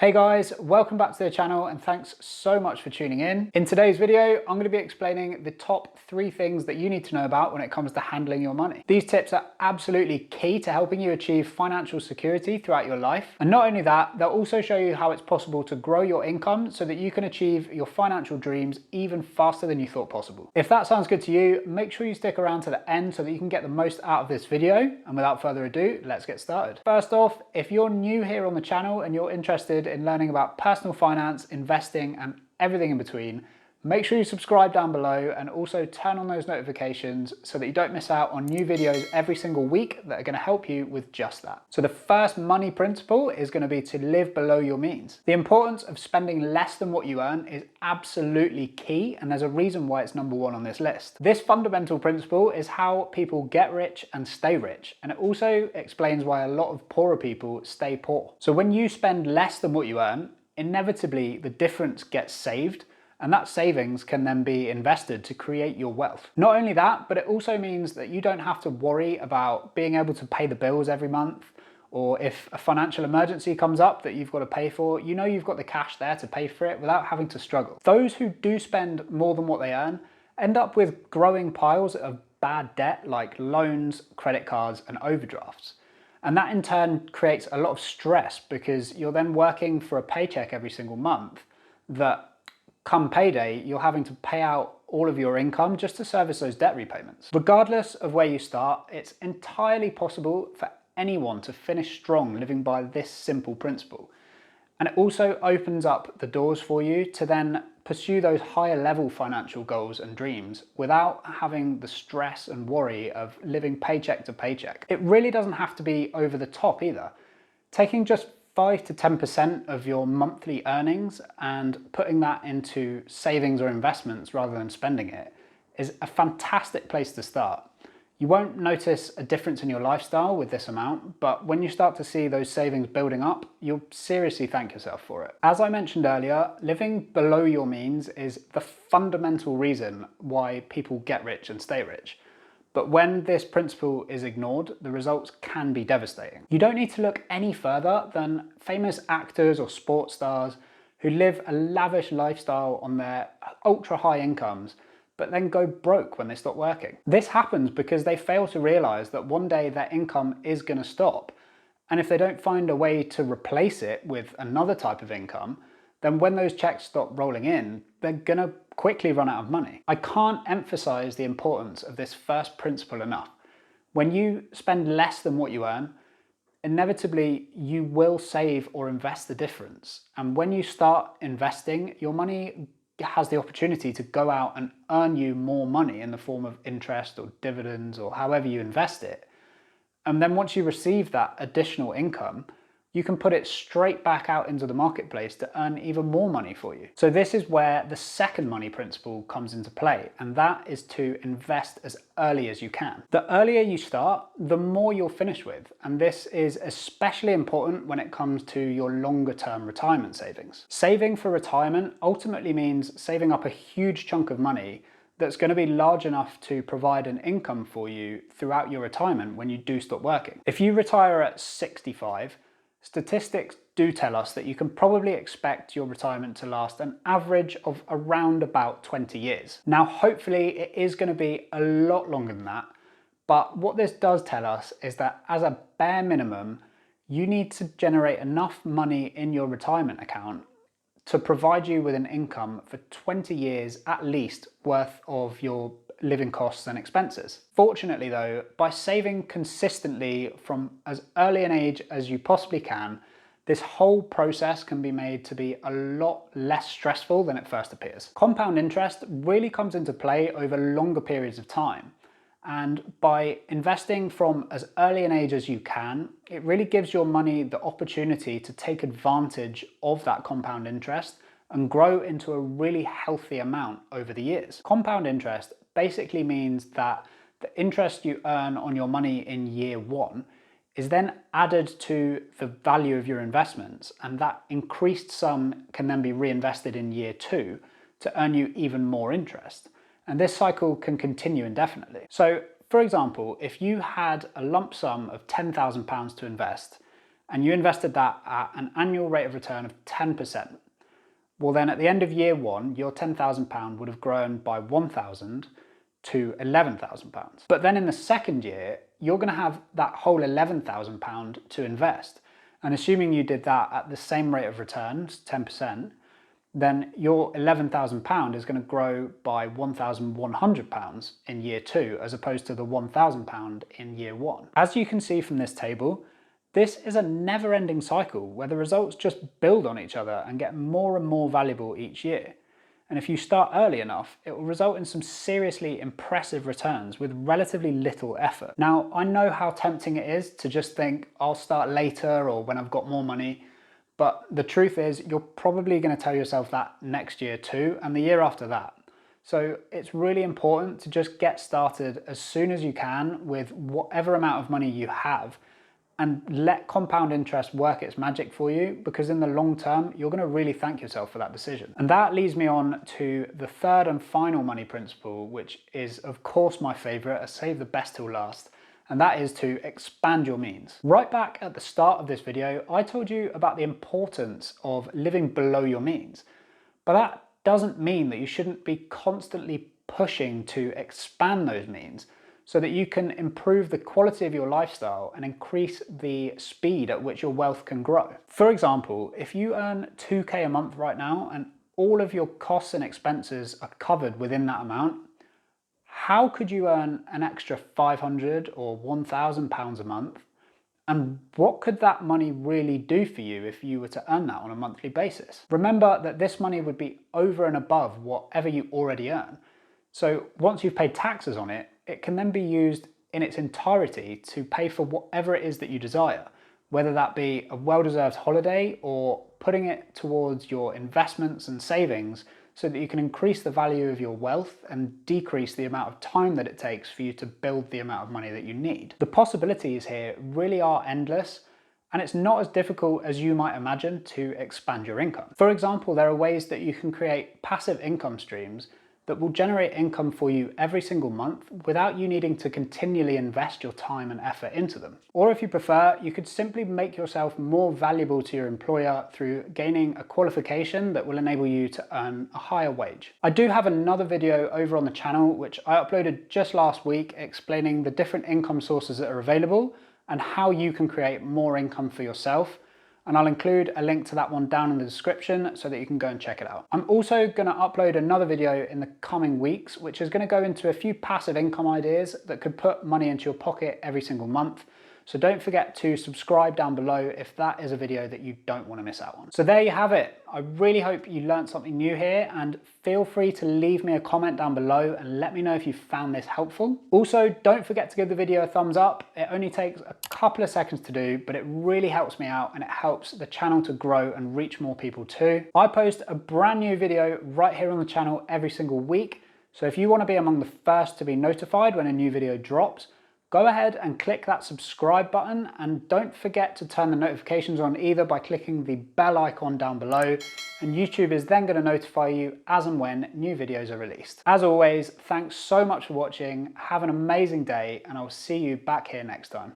Hey guys, welcome back to the channel and thanks so much for tuning in. In today's video, I'm going to be explaining the top 3 things that you need to know about when it comes to handling your money. These tips are absolutely key to helping you achieve financial security throughout your life. And not only that, they'll also show you how it's possible to grow your income so that you can achieve your financial dreams even faster than you thought possible. If that sounds good to you, make sure you stick around to the end so that you can get the most out of this video. And without further ado, let's get started. First off, if you're new here on the channel and you're interested in learning about personal finance, investing, and everything in between, make sure you subscribe down below and also turn on those notifications so that you don't miss out on new videos every single week that are going to help you with just that. So the first money principle is going to be to live below your means. The importance of spending less than what you earn is absolutely key, and there's a reason why it's number 1 on this list. This fundamental principle is how people get rich and stay rich, and it also explains why a lot of poorer people stay poor. So when you spend less than what you earn, inevitably the difference gets saved, and that savings can then be invested to create your wealth. Not only that, but it also means that you don't have to worry about being able to pay the bills every month, or if a financial emergency comes up that you've got to pay for, you know you've got the cash there to pay for it without having to struggle. Those who do spend more than what they earn end up with growing piles of bad debt like loans, credit cards, and overdrafts. And that in turn creates a lot of stress because you're then working for a paycheck every single month that come payday, you're having to pay out all of your income just to service those debt repayments. Regardless of where you start, it's entirely possible for anyone to finish strong living by this simple principle. And it also opens up the doors for you to then pursue those higher level financial goals and dreams without having the stress and worry of living paycheck to paycheck. It really doesn't have to be over the top either. Taking just 5 to 10% of your monthly earnings and putting that into savings or investments rather than spending it is a fantastic place to start. You won't notice a difference in your lifestyle with this amount, but when you start to see those savings building up, you'll seriously thank yourself for it. As I mentioned earlier, living below your means is the fundamental reason why people get rich and stay rich. But when this principle is ignored, the results can be devastating. You don't need to look any further than famous actors or sports stars who live a lavish lifestyle on their ultra high incomes, but then go broke when they stop working. This happens because they fail to realize that one day their income is going to stop. And if they don't find a way to replace it with another type of income, then when those checks stop rolling in, they're gonna quickly run out of money. I can't emphasize the importance of this first principle enough. When you spend less than what you earn, inevitably you will save or invest the difference. And when you start investing, your money has the opportunity to go out and earn you more money in the form of interest or dividends or however you invest it. And then once you receive that additional income, you can put it straight back out into the marketplace to earn even more money for you. So this is where the second money principle comes into play, and that is to invest as early as you can. The earlier you start, the more you'll finish with, and this is especially important when it comes to your longer term retirement savings. Saving for retirement ultimately means saving up a huge chunk of money that's going to be large enough to provide an income for you throughout your retirement when you do stop working. If you retire at 65, statistics do tell us that you can probably expect your retirement to last an average of around about 20 years. Now, hopefully it is going to be a lot longer than that, but what this does tell us is that as a bare minimum, you need to generate enough money in your retirement account to provide you with an income for 20 years at least worth of your living costs and expenses. Fortunately though, by saving consistently from as early an age as you possibly can, this whole process can be made to be a lot less stressful than it first appears. Compound interest really comes into play over longer periods of time. And by investing from as early an age as you can, it really gives your money the opportunity to take advantage of that compound interest and grow into a really healthy amount over the years. Compound interest basically means that the interest you earn on your money in year 1 is then added to the value of your investments, and that increased sum can then be reinvested in year 2 to earn you even more interest. And this cycle can continue indefinitely. So for example, if you had a lump sum of £10,000 to invest and you invested that at an annual rate of return of 10%. Well, then at the end of year one, your £10,000 would have grown by £1,000 to £11,000. But then in the second year, you're going to have that whole £11,000 to invest. And assuming you did that at the same rate of returns, 10%, then your £11,000 is going to grow by £1,100 in year two, as opposed to the £1,000 in year one. As you can see from this table, this is a never-ending cycle where the results just build on each other and get more and more valuable each year. And if you start early enough, it will result in some seriously impressive returns with relatively little effort. Now, I know how tempting it is to just think, I'll start later or when I've got more money. But the truth is, you're probably going to tell yourself that next year too, and the year after that. So it's really important to just get started as soon as you can with whatever amount of money you have, and let compound interest work its magic for you, because in the long term, you're going to really thank yourself for that decision. And that leads me on to the third and final money principle, which is of course my favorite, I save the best till last. And that is to expand your means. Right back at the start of this video, I told you about the importance of living below your means. But that doesn't mean that you shouldn't be constantly pushing to expand those means so that you can improve the quality of your lifestyle and increase the speed at which your wealth can grow. For example, if you earn 2K a month right now and all of your costs and expenses are covered within that amount, how could you earn an extra £500 or £1,000 a month? And what could that money really do for you if you were to earn that on a monthly basis? Remember that this money would be over and above whatever you already earn. So once you've paid taxes on it, it can then be used in its entirety to pay for whatever it is that you desire, whether that be a well-deserved holiday or putting it towards your investments and savings, so that you can increase the value of your wealth and decrease the amount of time that it takes for you to build the amount of money that you need. The possibilities here really are endless, and it's not as difficult as you might imagine to expand your income. For example, there are ways that you can create passive income streams that will generate income for you every single month without you needing to continually invest your time and effort into them. Or if you prefer, you could simply make yourself more valuable to your employer through gaining a qualification that will enable you to earn a higher wage. I do have another video over on the channel which I uploaded just last week explaining the different income sources that are available and how you can create more income for yourself. And I'll include a link to that one down in the description so that you can go and check it out. I'm also going to upload another video in the coming weeks, which is going to go into a few passive income ideas that could put money into your pocket every single month. So don't forget to subscribe down below if that is a video that you don't want to miss out on. So there you have it. I really hope you learned something new here, and feel free to leave me a comment down below and let me know if you found this helpful. Also, don't forget to give the video a thumbs up. It only takes a couple of seconds to do, but it really helps me out and it helps the channel to grow and reach more people too. I post a brand new video right here on the channel every single week. So if you want to be among the first to be notified when a new video drops, go ahead and click that subscribe button, and don't forget to turn the notifications on either by clicking the bell icon down below, and YouTube is then going to notify you as and when new videos are released. As always, thanks so much for watching, have an amazing day, and I'll see you back here next time.